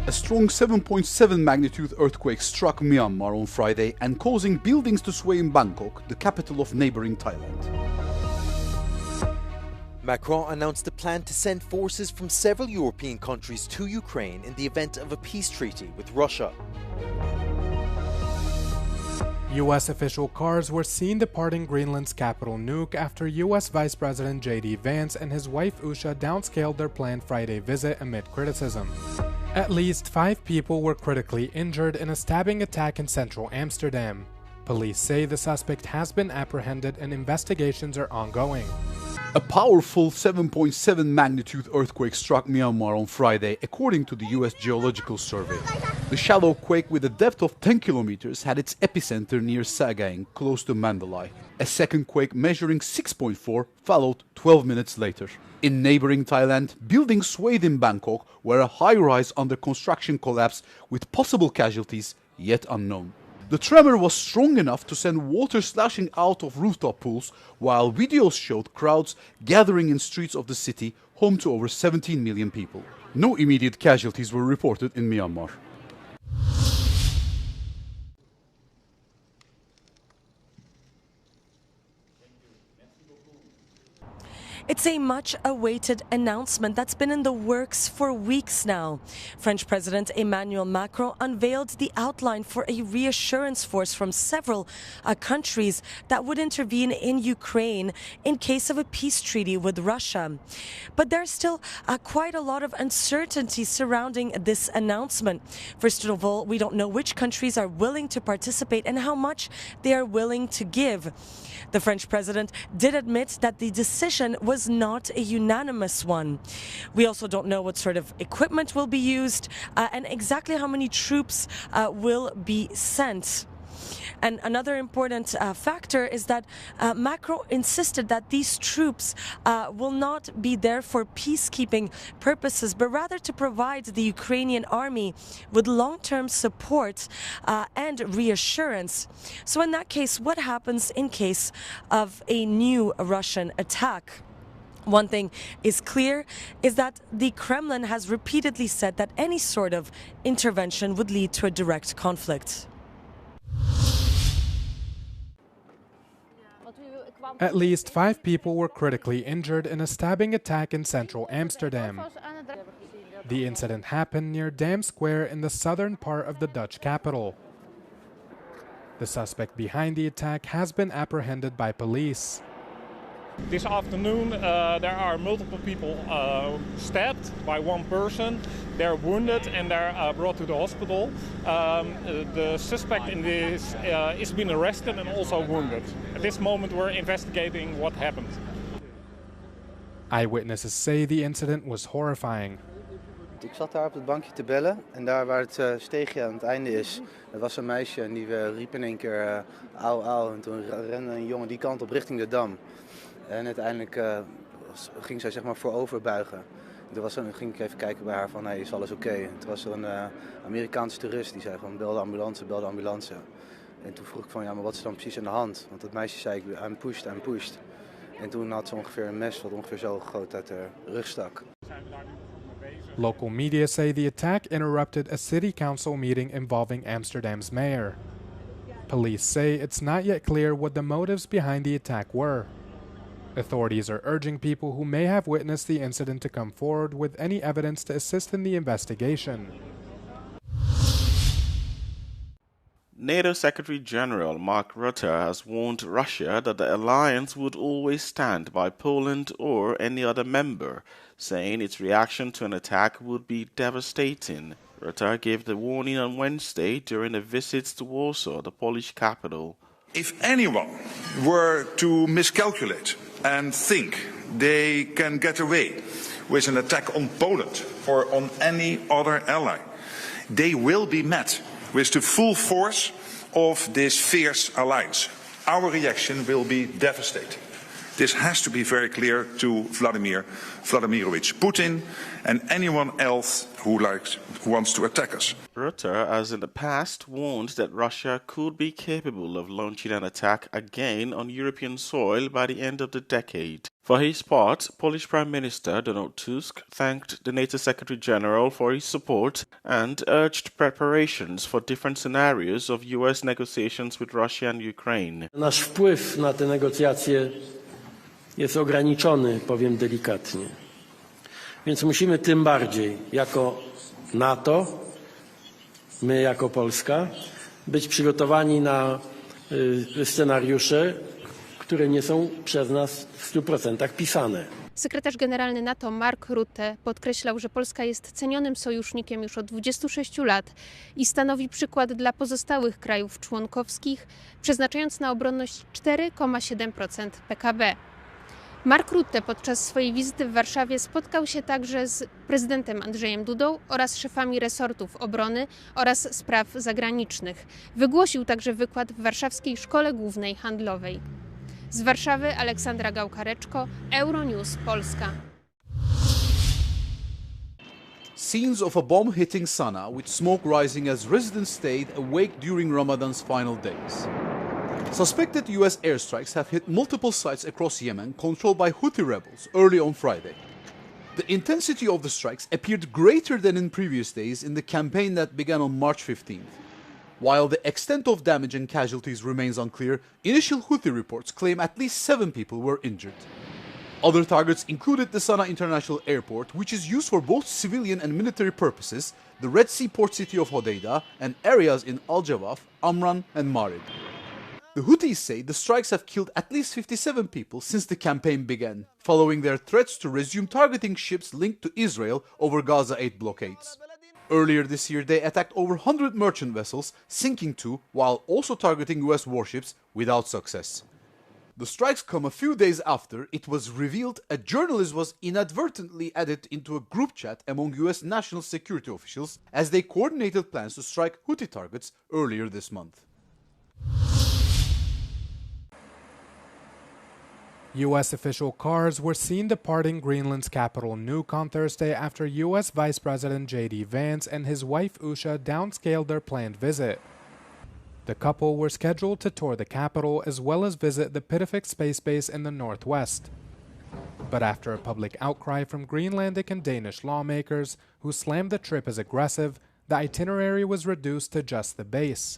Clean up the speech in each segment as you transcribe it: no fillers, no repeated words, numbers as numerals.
A strong 7.7 magnitude earthquake struck Myanmar on Friday and causing buildings to sway in Bangkok, the capital of neighboring Thailand. Macron announced a plan to send forces from several European countries to Ukraine in the event of a peace treaty with Russia. U.S. official cars were seen departing Greenland's capital Nuuk after U.S. Vice President J.D. Vance and his wife Usha downscaled their planned Friday visit amid criticism. At least 5 people were critically injured in a stabbing attack in central Amsterdam. Police say the suspect has been apprehended and investigations are ongoing. A powerful 7.7 magnitude earthquake struck Myanmar on Friday, according to the US Geological Survey. The shallow quake with a depth of 10 kilometers had its epicenter near Sagaing, close to Mandalay. A second quake measuring 6.4 followed 12 minutes later. In neighboring Thailand, buildings swayed in Bangkok, where a high-rise under construction collapsed with possible casualties yet unknown. The tremor was strong enough to send water slashing out of rooftop pools, while videos showed crowds gathering in streets of the city, home to over 17 million people. No immediate casualties were reported in Myanmar. It's a much-awaited announcement that's been in the works for weeks now. French President Emmanuel Macron unveiled the outline for a reassurance force from several countries that would intervene in Ukraine in case of a peace treaty with Russia. But there's still quite a lot of uncertainty surrounding this announcement. First of all, we don't know which countries are willing to participate and how much they are willing to give. The French president did admit that the decision was not a unanimous one. We also don't know what sort of equipment will be used and exactly how many troops will be sent. And another important factor is that Macron insisted that these troops will not be there for peacekeeping purposes, but rather to provide the Ukrainian army with long-term support and reassurance. So in that case, what happens in case of a new Russian attack? One thing is clear is that the Kremlin has repeatedly said that any sort of intervention would lead to a direct conflict. At least 5 people were critically injured in a stabbing attack in central Amsterdam. The incident happened near Dam Square in the southern part of the Dutch capital. The suspect behind the attack has been apprehended by police. This afternoon there are multiple people stabbed by one person. They're wounded and they're brought to the hospital. The suspect in this is been arrested and also wounded. At this moment we're investigating what happened. Eyewitnesses say the incident was horrifying. Ik zat daar op het bankje te bellen en daar waar het steegje aan het einde is, dat was een meisje en die riep in één keer auw, auw. En toen rende een jongen die kant op richting de Dam. En uiteindelijk ging zij zeg maar voorover buigen. Toen ging ik even kijken bij haar van, hey, is alles oké? En toen was er een Amerikaanse toerist die zei gewoon, bel de ambulance, bel de ambulance. En toen vroeg ik van, ja, maar wat is dan precies aan de hand? Want dat meisje zei, I'm pushed. En toen had ze ongeveer een mes wat ongeveer zo groot uit haar rug stak. Local media say the attack interrupted a city council meeting involving Amsterdam's mayor. Police say it's not yet clear what the motives behind the attack were. Authorities are urging people who may have witnessed the incident to come forward with any evidence to assist in the investigation. NATO Secretary-General Mark Rutte has warned Russia that the alliance would always stand by Poland or any other member, saying its reaction to an attack would be devastating. Rutte gave the warning on Wednesday during a visit to Warsaw, the Polish capital. If anyone were to miscalculate and think they can get away with an attack on Poland or on any other ally, they will be met with the full force of this fierce alliance. Our reaction will be devastating. This has to be very clear to Vladimir Vladimirovich Putin and anyone else who wants to attack us. Rutte has in the past warned that Russia could be capable of launching an attack again on European soil by the end of the decade. For his part, Polish Prime Minister Donald Tusk thanked the NATO Secretary General for his support and urged preparations for different scenarios of US negotiations with Russia and Ukraine. Nasz wpływ na te negocjacje jest ograniczony, powiem delikatnie. Więc musimy tym bardziej jako NATO, my jako Polska, być przygotowani na scenariusze, które nie są przez nas w 100% pisane. Sekretarz generalny NATO Mark Rutte podkreślał, że Polska jest cenionym sojusznikiem już od 26 lat i stanowi przykład dla pozostałych krajów członkowskich, przeznaczając na obronność 4,7% PKB. Mark Rutte podczas swojej wizyty w Warszawie spotkał się także z prezydentem Andrzejem Dudą oraz szefami resortów obrony oraz spraw zagranicznych. Wygłosił także wykład w Warszawskiej Szkole Głównej Handlowej. Z Warszawy Aleksandra Gałkareczko, Euronews Polska. Scenes of a bomb hitting Sana'a with smoke rising as residents stayed awake during Ramadan's final days. Suspected US airstrikes have hit multiple sites across Yemen controlled by Houthi rebels early on Friday. The intensity of the strikes appeared greater than in previous days in the campaign that began on March 15th. While the extent of damage and casualties remains unclear, initial Houthi reports claim at least 7 people were injured. Other targets included the Sana'a International Airport, which is used for both civilian and military purposes, the Red Sea port city of Hodeidah, and areas in Al-Jawaf, Amran, and Marib. The Houthis say the strikes have killed at least 57 people since the campaign began, following their threats to resume targeting ships linked to Israel over Gaza aid blockades. Earlier this year, they attacked over 100 merchant vessels, sinking 2, while also targeting US warships without success. The strikes come a few days after it was revealed a journalist was inadvertently added into a group chat among US national security officials as they coordinated plans to strike Houthi targets earlier this month. U.S. official cars were seen departing Greenland's capital Nuuk on Thursday after U.S. Vice President J.D. Vance and his wife Usha downscaled their planned visit. The couple were scheduled to tour the capital as well as visit the Pitifik space base in the northwest. But after a public outcry from Greenlandic and Danish lawmakers who slammed the trip as aggressive, the itinerary was reduced to just the base.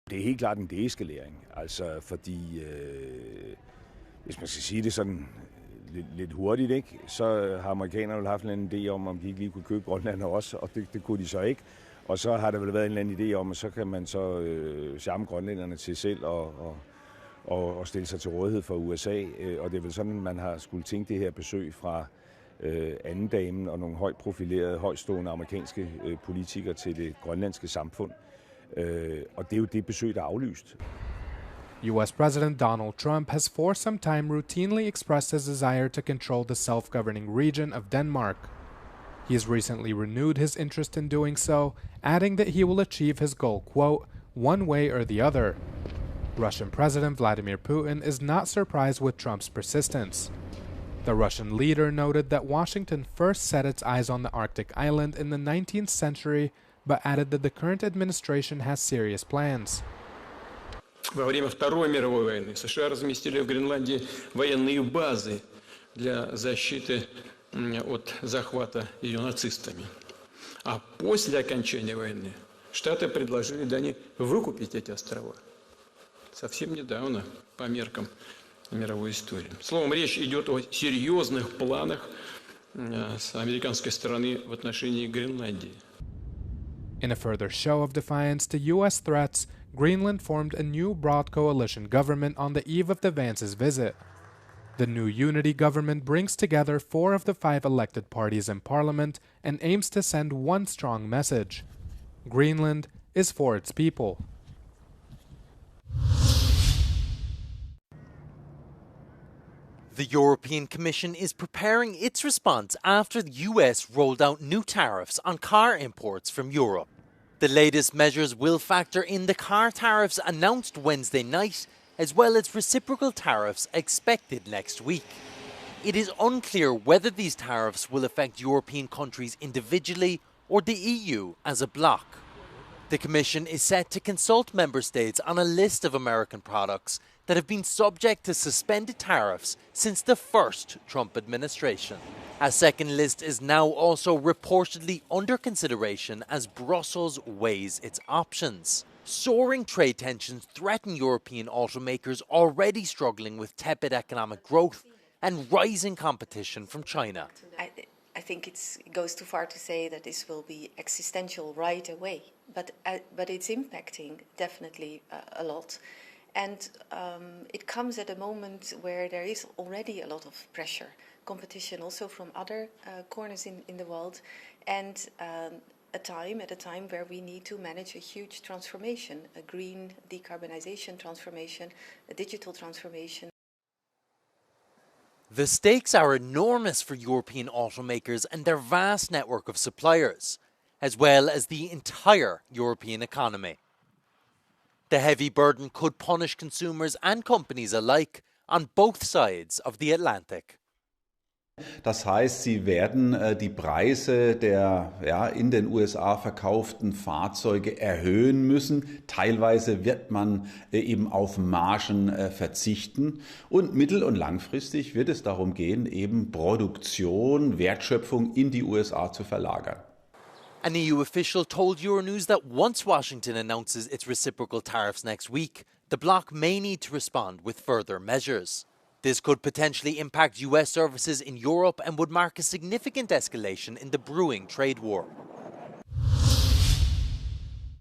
Det helt klart en deeskalering, altså fordi hvis man skal sige det sådan lidt hurtigt, ikke, så har amerikanerne haft en idé om de ikke lige kunne købe Grønland også, og det kunne de så ikke. Og så har der vel været en eller anden idé om, at så kan man så charme grønlænderne til selv og stille sig til rådighed for USA. Og det er vel sådan, man har skulle tænke det her besøg fra anden damen og nogle højt profilerede, højtstående amerikanske politikere til det grønlandske samfund. Og det er jo det besøg, der er aflyst. U.S. President Donald Trump has for some time routinely expressed his desire to control the self-governing region of Denmark. He has recently renewed his interest in doing so, adding that he will achieve his goal, quote, one way or the other. Russian President Vladimir Putin is not surprised with Trump's persistence. The Russian leader noted that Washington first set its eyes on the Arctic island in the 19th century, but added that the current administration has serious plans. Во время Второй мировой войны США разместили в Гренландии военные базы для защиты от захвата ее нацистами. А после окончания войны Штаты предложили Дании выкупить эти острова. Совсем недавно, по меркам мировой истории. Словом, речь идет о серьезных планах с американской стороны в отношении Гренландии. In a further show of defiance to U.S. threats, Greenland formed a new broad coalition government on the eve of the Vance's visit. The new unity government brings together 4 of the 5 elected parties in parliament and aims to send one strong message: Greenland is for its people. The European Commission is preparing its response after the US rolled out new tariffs on car imports from Europe. The latest measures will factor in the car tariffs announced Wednesday night, as well as reciprocal tariffs expected next week. It is unclear whether these tariffs will affect European countries individually or the EU as a bloc. The Commission is set to consult member states on a list of American products that have been subject to suspended tariffs since the first Trump administration. A second list is now also reportedly under consideration as Brussels weighs its options. Soaring trade tensions threaten European automakers already struggling with tepid economic growth and rising competition from China. I think it goes too far to say that this will be existential right away, but it's impacting definitely a lot. And it comes at a moment where there is already a lot of pressure, competition also from other corners in the world, and at a time where we need to manage a huge transformation, a green decarbonization transformation, a digital transformation. The stakes are enormous for European automakers and their vast network of suppliers, as well as the entire European economy. The heavy burden could punish consumers and companies alike on both sides of the Atlantic. Das heißt, sie werden die Preise der in den USA verkauften Fahrzeuge erhöhen müssen. Teilweise wird man eben auf Margen verzichten. Und mittel- und langfristig wird es darum gehen, eben Produktion, Wertschöpfung in die USA zu verlagern. An EU official told Euronews that once Washington announces its reciprocal tariffs next week, the bloc may need to respond with further measures. This could potentially impact US services in Europe and would mark a significant escalation in the brewing trade war.